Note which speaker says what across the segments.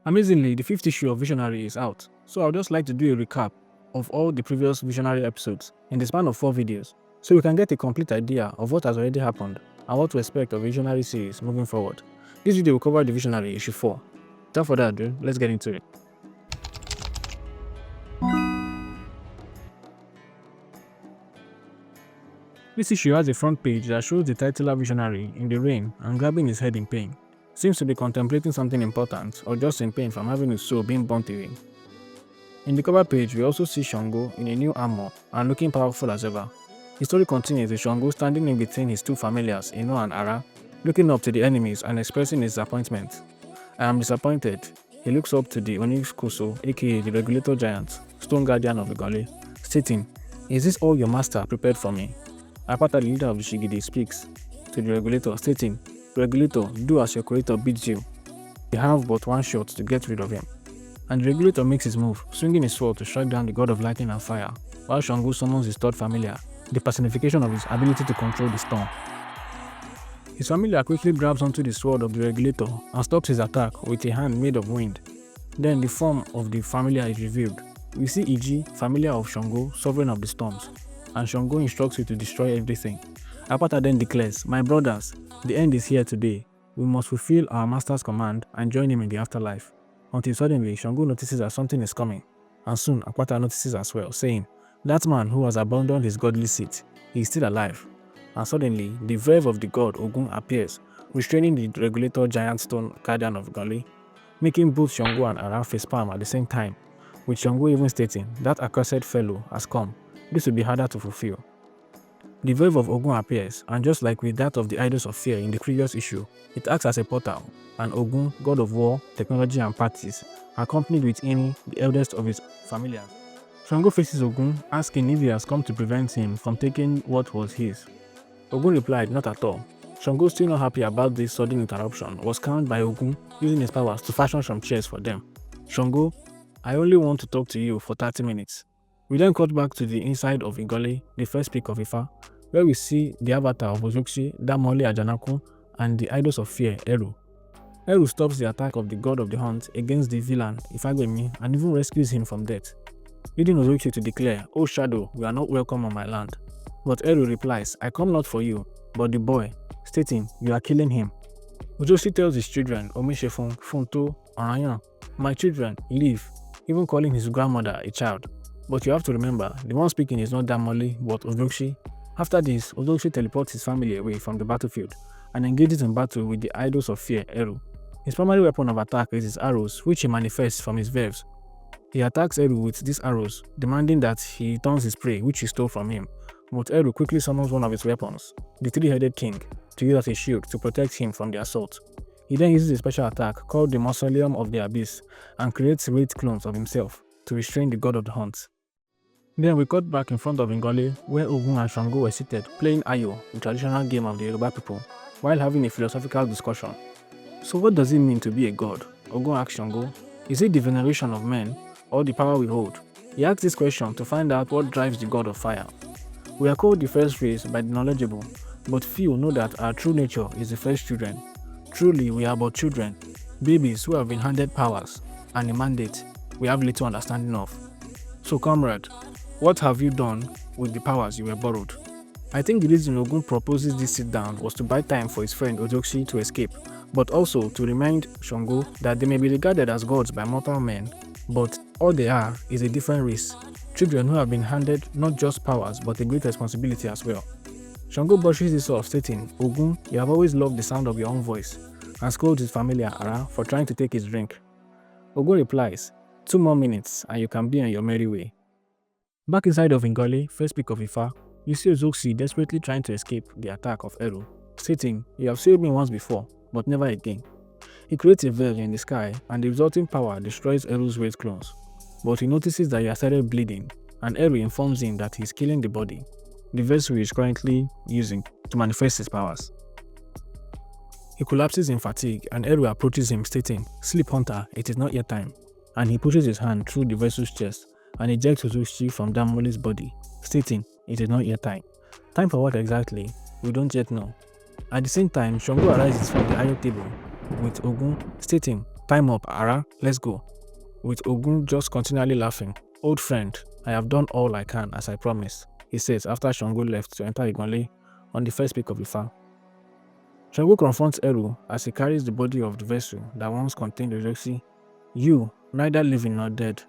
Speaker 1: Amazingly, the fifth issue of Visionary is out, so I would just like to do a recap of all the previous Visionary episodes in the span of 4 videos, so we can get a complete idea of what has already happened and what to expect of Visionary series moving forward. This video will cover the Visionary issue 4. Without further ado, let's get into it. This issue has a front page that shows the titular Visionary in the rain and grabbing his head in pain. Seems to be contemplating something important or just in pain from having his soul being burnt away. In the cover page, we also see Shango in a new armor and looking powerful as ever. The story continues with Shango standing in between his two familiars, Ino and Ara, looking up to the enemies and expressing his disappointment. I am disappointed. He looks up to the Onisakoso, aka the Regulator giant, stone guardian of Iganle, stating, "Is this all your master prepared for me?" Apata, the leader of the Shigidi, speaks to the Regulator, stating, "Regulator, do as your creator bids you. You have but one shot to get rid of him." And the Regulator makes his move, swinging his sword to strike down the god of lightning and fire, while Shango summons his third familiar, the personification of his ability to control the storm. His familiar quickly grabs onto the sword of the Regulator and stops his attack with a hand made of wind. Then the form of the familiar is revealed. We see Iji, familiar of Shango, sovereign of the storms, and Shango instructs you to destroy everything. Apata then declares, "My brothers, the end is here today. We must fulfill our master's command and join him in the afterlife." Until suddenly, Shango notices that something is coming, and soon Apata notices as well, saying, "That man who has abandoned his godly seat, he is still alive." And suddenly, the verve of the god Ogun appears, restraining the Regulator giant stone guardian of Gali, making both Shango and Ara facepalm at the same time, with Shango even stating, "That accursed fellow has come. This will be harder to fulfill." The verve of Ogun appears, and just like with that of the Idols of Fear in the previous issue, it acts as a portal, and Ogun, god of war, technology and parties, accompanied with Ini, the eldest of his familiars. Shango faces Ogun, asking if he has come to prevent him from taking what was his. Ogun replied, "Not at all." Shango, still not happy about this sudden interruption, was calmed by Ogun using his powers to fashion some chairs for them. "Shango, I only want to talk to you for 30 minutes. We then cut back to the inside of Igole, the first peak of Ifa, where we see the avatar of Ozokshi, Damole Ajanaku, and the Idols of Fear, Eru. Eru stops the attack of the god of the hunt against the villain, Ifagwemi, and even rescues him from death, leading Ozokshi to declare, "O Shadow, you are not welcome on my land." But Eru replies, "I come not for you, but the boy," stating, "You are killing him." Ozokshi tells his children, Omishefun, Funto, Arayan, "My children, leave," even calling his grandmother a child. But you have to remember, the one speaking is not Damole, but Ozokshi. After this, Ozokshi teleports his family away from the battlefield and engages in battle with the Idols of Fear, Eru. His primary weapon of attack is his arrows, which he manifests from his verves. He attacks Eru with these arrows, demanding that he returns his prey, which he stole from him. But Eru quickly summons one of his weapons, the three-headed king, to use as a shield to protect him from the assault. He then uses a special attack called the Mausoleum of the Abyss and creates wraith clones of himself to restrain the god of the hunt. Then we cut back in front of Ngole, where Ogun and Shango were seated playing Ayo, the traditional game of the Yoruba people, while having a philosophical discussion. "So what does it mean to be a god?" Ogun asks Shango. "Is it the veneration of men, or the power we hold?" He asks this question to find out what drives the god of fire. "We are called the first race by the knowledgeable, but few know that our true nature is the first children. Truly, we are but children, babies who have been handed powers and a mandate we have little understanding of. So, comrade, what have you done with the powers you were borrowed?" I think the reason Ogun proposes this sit-down was to buy time for his friend Ozokshi to escape, but also to remind Shango that they may be regarded as gods by mortal men, but all they are is a different race, children who have been handed not just powers but a great responsibility as well. Shango brushes this off, stating, "Ogun, you have always loved the sound of your own voice," and scolds his familiar Ara for trying to take his drink. Ogun replies, "2 more minutes and you can be on your merry way." Back inside of Ngole, first peak of Ifa, you see Ozokshi desperately trying to escape the attack of Eru, stating, "You have saved me once before, but never again." He creates a veil in the sky, and the resulting power destroys Eru's wraith clones. But he notices that he has started bleeding, and Eru informs him that he is killing the body, the vessel he is currently using to manifest his powers. He collapses in fatigue, and Eru approaches him, stating, "Sleep, hunter, it is not yet time." And he pushes his hand through the vessel's chest and ejects Ozokshi from Damole's body, stating, "It is not yet time." Time for what exactly? We don't yet know. At the same time, Shango arises from the Ayo table with Ogun, stating, Time up, Ara, let's go. With Ogun just continually laughing. Old friend, I have done all I can as I promised, he says after Shango left to enter Iganle on the first peak of Ifa. Shango confronts Eru as he carries the body of the vessel that once contained Ojosi. You, neither living nor dead,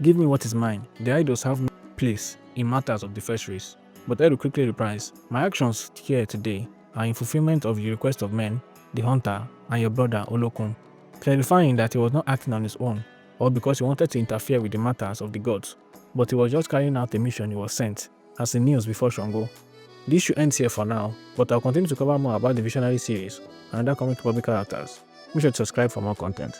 Speaker 1: give me what is mine. The idols have no place in matters of the first race. But Eru quickly replies, my actions here today are in fulfillment of the request of men, the hunter, and your brother Olokun, clarifying that he was not acting on his own or because he wanted to interfere with the matters of the gods, but he was just carrying out the mission he was sent, as he kneels before Shango. This should end here for now, but I'll continue to cover more about the Visionary series and other comic public characters. Make sure to subscribe for more content.